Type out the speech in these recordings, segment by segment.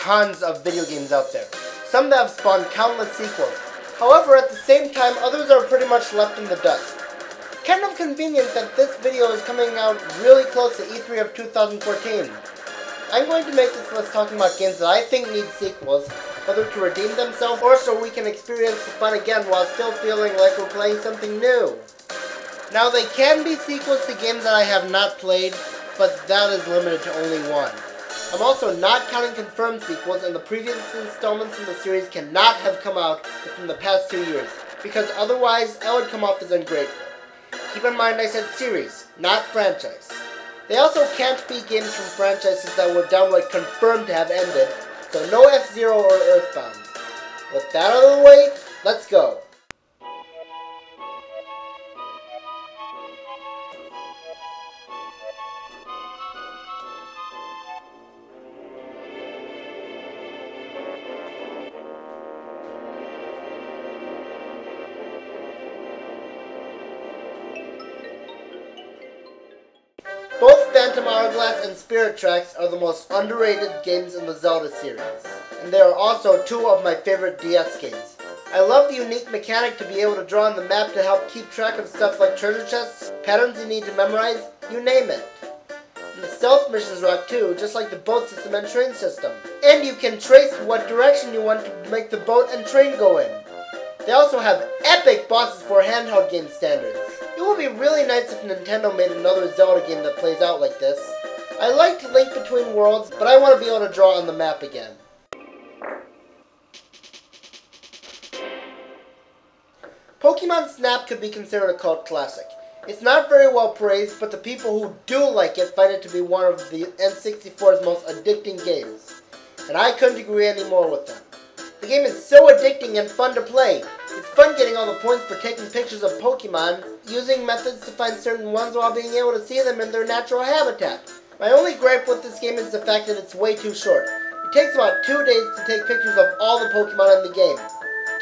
tons of video games out there, some that have spawned countless sequels. However, at the same time, others are pretty much left in the dust. Kind of convenient that this video is coming out really close to E3 of 2014. I'm going to make this list talking about games that I think need sequels, whether to redeem themselves or so we can experience the fun again while still feeling like we're playing something new. Now, they can be sequels to games that I have not played, but that is limited to only one. I'm also not counting confirmed sequels, and the previous installments in the series cannot have come out within the past 2 years, because otherwise I would come off as ungrateful. Keep in mind I said series, not franchise. They also can't be games from franchises that were downright confirmed to have ended, so no F-Zero or Earthbound. With that out of the way, let's go. Both Phantom Hourglass and Spirit Tracks are the most underrated games in the Zelda series, and they are also two of my favorite DS games. I love the unique mechanic to be able to draw on the map to help keep track of stuff like treasure chests, patterns you need to memorize, you name it. And the stealth missions rock too, just like the boat system and train system. And you can trace what direction you want to make the boat and train go in. They also have epic bosses for handheld game standards. It would be really nice if Nintendo made another Zelda game that plays out like this. I liked Link Between Worlds, but I want to be able to draw on the map again. Pokemon Snap could be considered a cult classic. It's not very well praised, but the people who do like it find it to be one of the N64's most addicting games. And I couldn't agree any more with them. The game is so addicting and fun to play. It's fun getting all the points for taking pictures of Pokemon, using methods to find certain ones while being able to see them in their natural habitat. My only gripe with this game is the fact that it's way too short. It takes about 2 days to take pictures of all the Pokemon in the game.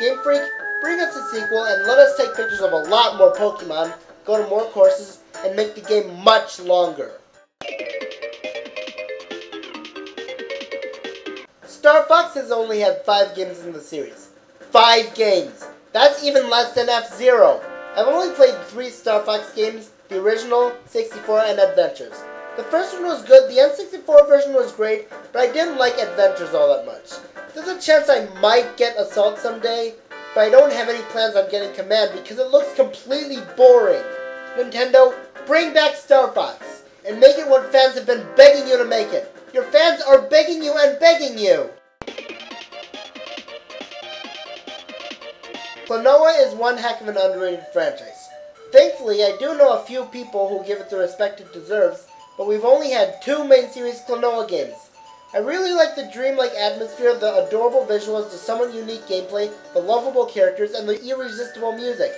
Game Freak, bring us a sequel and let us take pictures of a lot more Pokemon, go to more courses, and make the game much longer. Star Fox has only had 5 games in the series. 5 games! That's even less than F-Zero! I've only played 3 Star Fox games, the original, 64, and Adventures. The first one was good, the N64 version was great, but I didn't like Adventures all that much. There's a chance I might get Assault someday, but I don't have any plans on getting Command because it looks completely boring. Nintendo, bring back Star Fox, and make it what fans have been begging you to make it. Your fans are begging you and begging you! Klonoa is one heck of an underrated franchise. Thankfully, I do know a few people who give it the respect it deserves, but we've only had 2 main series Klonoa games. I really like the dreamlike atmosphere, the adorable visuals, the somewhat unique gameplay, the lovable characters, and the irresistible music.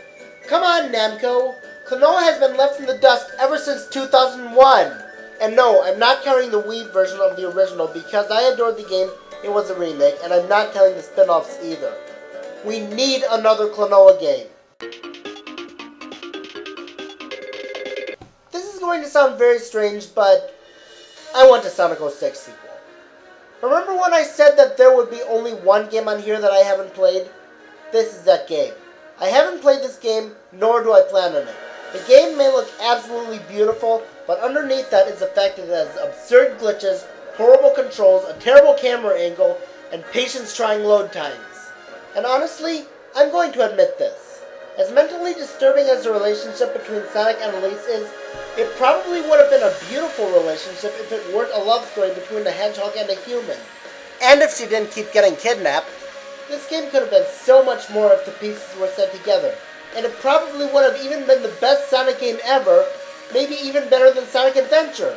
Come on, Namco! Klonoa has been left in the dust ever since 2001! And no, I'm not counting the Wii version of the original because I adored the game, it was a remake, and I'm not counting the spin-offs either. We need another Klonoa game. This is going to sound very strange, but I want a Sonic 06 sequel. Remember when I said that there would be only one game on here that I haven't played? This is that game. I haven't played this game, nor do I plan on it. The game may look absolutely beautiful, but underneath that is the fact that it has absurd glitches, horrible controls, a terrible camera angle, and patience-trying load times. And honestly, I'm going to admit this. As mentally disturbing as the relationship between Sonic and Elise is, it probably would have been a beautiful relationship if it weren't a love story between a hedgehog and a human. And if she didn't keep getting kidnapped. This game could have been so much more if the pieces were set together. And it probably would have even been the best Sonic game ever, maybe even better than Sonic Adventure.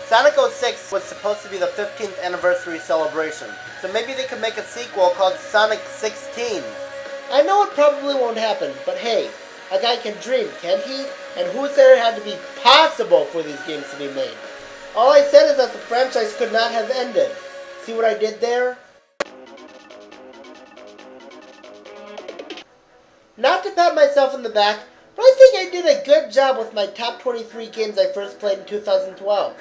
Sonic 06 was supposed to be the 15th anniversary celebration, so maybe they could make a sequel called Sonic 16. I know it probably won't happen, but hey, a guy can dream, can't he? And who said it had to be possible for these games to be made? All I said is that the franchise could not have ended. See what I did there? Not to pat myself on the back, but I think I did a good job with my top 23 games I first played in 2012.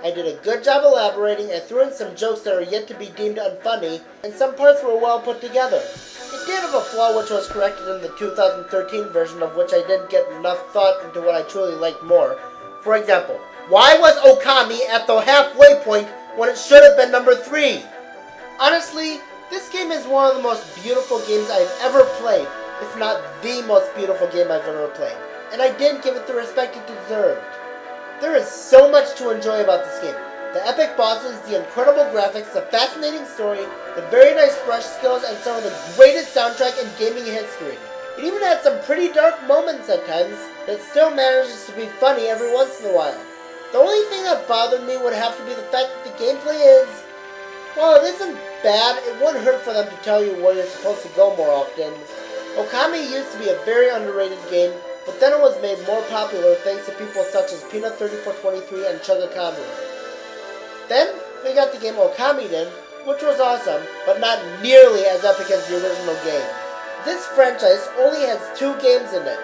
I did a good job elaborating, I threw in some jokes that are yet to be deemed unfunny, and some parts were well put together. It did have a flaw which was corrected in the 2013 version, of which I didn't get enough thought into what I truly liked more. For example, why was Okami at the halfway point when it should have been number 3? Honestly, this game is one of the most beautiful games I've ever played, if not the most beautiful game I've ever played, and I didn't give it the respect it deserved. There is so much to enjoy about this game. The epic bosses, the incredible graphics, the fascinating story, the very nice brush skills, and some of the greatest soundtrack in gaming history. It even had some pretty dark moments at times, but still manages to be funny every once in a while. The only thing that bothered me would have to be the fact that the gameplay is, while it isn't bad, it wouldn't hurt for them to tell you where you're supposed to go more often. Okami used to be a very underrated game, but then it was made more popular thanks to people such as Peanut3423 and Chugakami. Then, we got the game Okamiden, which was awesome, but not nearly as epic as the original game. This franchise only has 2 games in it.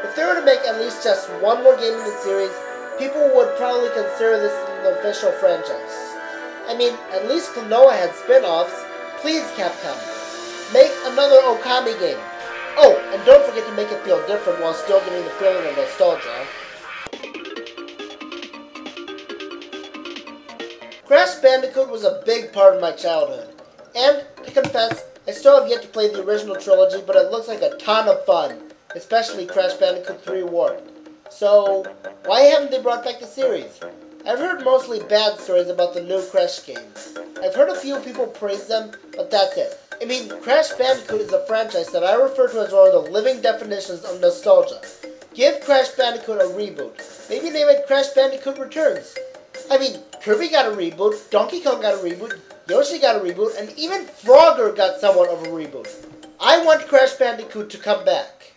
If they were to make at least just one more game in the series, people would probably consider this an official franchise. I mean, at least Klonoa had spin-offs. Please, Capcom, make another Okami game. Oh, and don't forget to make it feel different while still giving the feeling of nostalgia. Crash Bandicoot was a big part of my childhood. And, to confess, I still have yet to play the original trilogy, but it looks like a ton of fun, especially Crash Bandicoot 3 Warped. So, why haven't they brought back the series? I've heard mostly bad stories about the new Crash games. I've heard a few people praise them, but that's it. I mean, Crash Bandicoot is a franchise that I refer to as one of the living definitions of nostalgia. Give Crash Bandicoot a reboot. Maybe name it Crash Bandicoot Returns. I mean, Kirby got a reboot, Donkey Kong got a reboot, Yoshi got a reboot, and even Frogger got somewhat of a reboot. I want Crash Bandicoot to come back.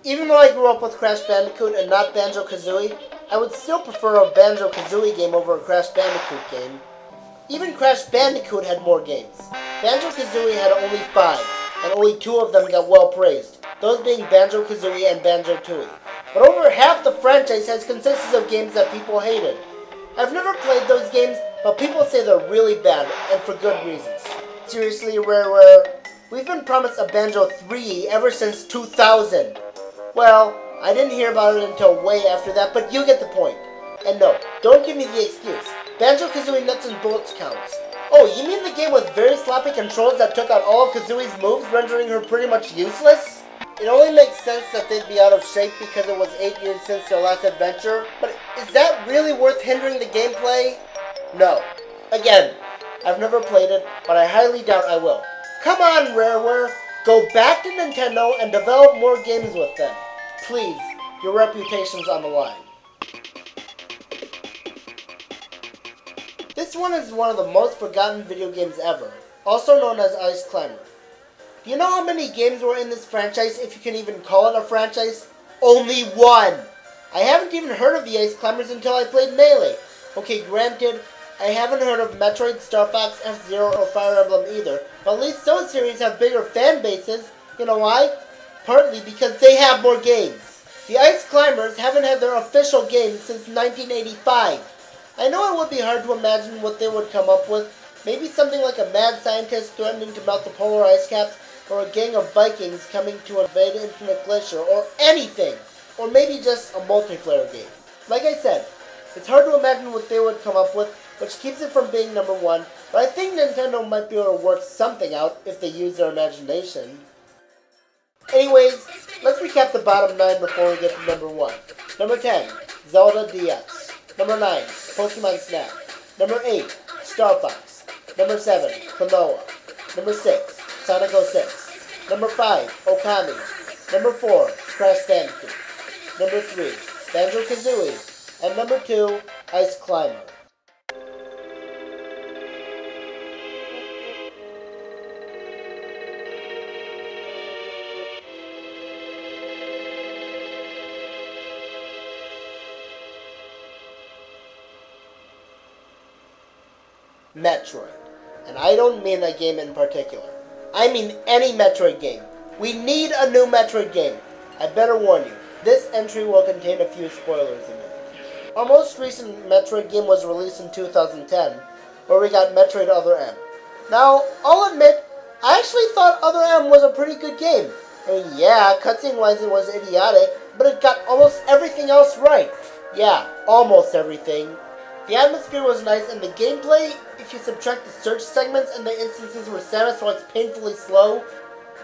Even though I grew up with Crash Bandicoot and not Banjo-Kazooie, I would still prefer a Banjo-Kazooie game over a Crash Bandicoot game. Even Crash Bandicoot had more games. Banjo-Kazooie had only 5, and only 2 of them got well praised, those being Banjo-Kazooie and Banjo-Tooie. But over half the franchise has consisted of games that people hated. I've never played those games, but people say they're really bad, and for good reasons. Seriously, Rareware, we've been promised a Banjo 3 ever since 2000. Well, I didn't hear about it until way after that, but you get the point. And no, don't give me the excuse. Banjo-Kazooie Nuts and Bolts counts. Oh, you mean the game with very sloppy controls that took out all of Kazooie's moves, rendering her pretty much useless? It only makes sense that they'd be out of shape because it was 8 years since their last adventure, but is that really worth hindering the gameplay? No. Again, I've never played it, but I highly doubt I will. Come on, Rareware! Go back to Nintendo and develop more games with them. Please, your reputation's on the line. This one is one of the most forgotten video games ever, also known as Ice Climber. Do you know how many games were in this franchise, if you can even call it a franchise? Only 1! I haven't even heard of the Ice Climbers until I played Melee. Okay, granted, I haven't heard of Metroid, Star Fox, F-Zero, or Fire Emblem either, but at least those series have bigger fan bases. You know why? Partly because they have more games. The Ice Climbers haven't had their official game since 1985. I know it would be hard to imagine what they would come up with. Maybe something like a mad scientist threatening to melt the polar ice caps, or a gang of Vikings coming to invade Infinite Glacier, or anything. Or maybe just a multiplayer game. Like I said, it's hard to imagine what they would come up with, which keeps it from being number 1, but I think Nintendo might be able to work something out if they use their imagination. Anyways, let's recap the bottom 9 before we get to number 1. Number 10, Zelda DS. Number 9, Pokemon Snap. Number 8, Star Fox. Number 7, Klonoa. Number 6, Sonic 06. Number 5, Okami. Number 4, Crash Bandicoot. Number 3, Banjo-Kazooie. And number 2, Ice Climber. Metroid. And I don't mean a game in particular. I mean any Metroid game. We need a new Metroid game. I better warn you, This entry will contain a few spoilers in it. Our most recent Metroid game was released in 2010, where we got Metroid Other M. Now, I'll admit, I actually thought Other M was a pretty good game. I mean, yeah, cutscene-wise it was idiotic, but it got almost everything else right. Yeah, almost everything. The atmosphere was nice, and the gameplay, if you subtract the search segments and the instances where Samus walks painfully slow,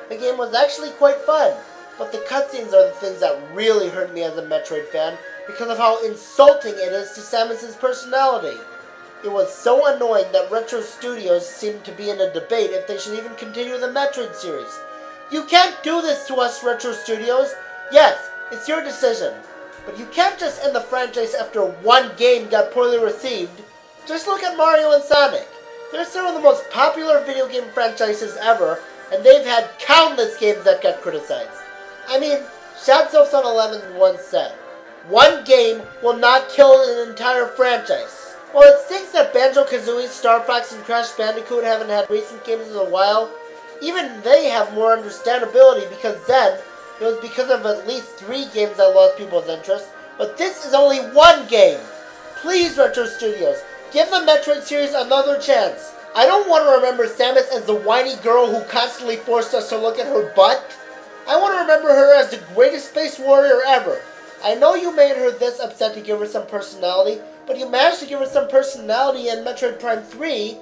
the game was actually quite fun. But the cutscenes are the things that really hurt me as a Metroid fan, because of how insulting it is to Samus' personality. It was so annoying that Retro Studios seemed to be in a debate if they should even continue the Metroid series. You can't do this to us, Retro Studios. Yes, it's your decision. But you can't just end the franchise after one game got poorly received. Just look at Mario and Sonic. They're some of the most popular video game franchises ever, and they've had countless games that got criticized. I mean, Shadowson11 once said, "One game will not kill an entire franchise." While it stinks that Banjo-Kazooie, Star Fox, and Crash Bandicoot haven't had recent games in a while, even they have more understandability because then, it was because of at least 3 games that lost people's interest, but this is only one game. Please, Retro Studios, give the Metroid series another chance. I don't want to remember Samus as the whiny girl who constantly forced us to look at her butt. I want to remember her as the greatest space warrior ever. I know you made her this upset to give her some personality, but you managed to give her some personality in Metroid Prime 3.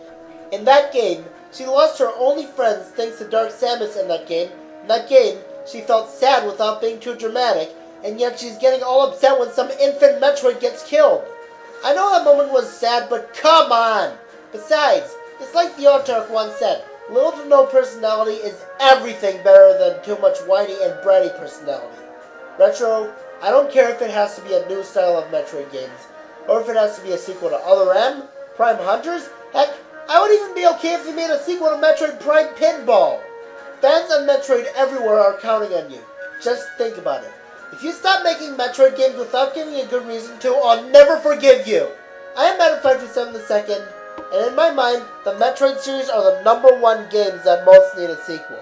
In that game, she lost her only friends thanks to Dark Samus in that game. In that game, she felt sad without being too dramatic, and yet she's getting all upset when some infant Metroid gets killed. I know that moment was sad, but come on! Besides, it's like the Autarch once said, little to no personality is everything better than too much whiny and bratty personality. Retro, I don't care if it has to be a new style of Metroid games, or if it has to be a sequel to Other M, Prime Hunters, heck, I would even be okay if they made a sequel to Metroid Prime Pinball. Fans of Metroid everywhere are counting on you. Just think about it. If you stop making Metroid games without giving a good reason to, I'll never forgive you. I am Matter527 II, and in my mind, the Metroid series are the #1 games that most need a sequel.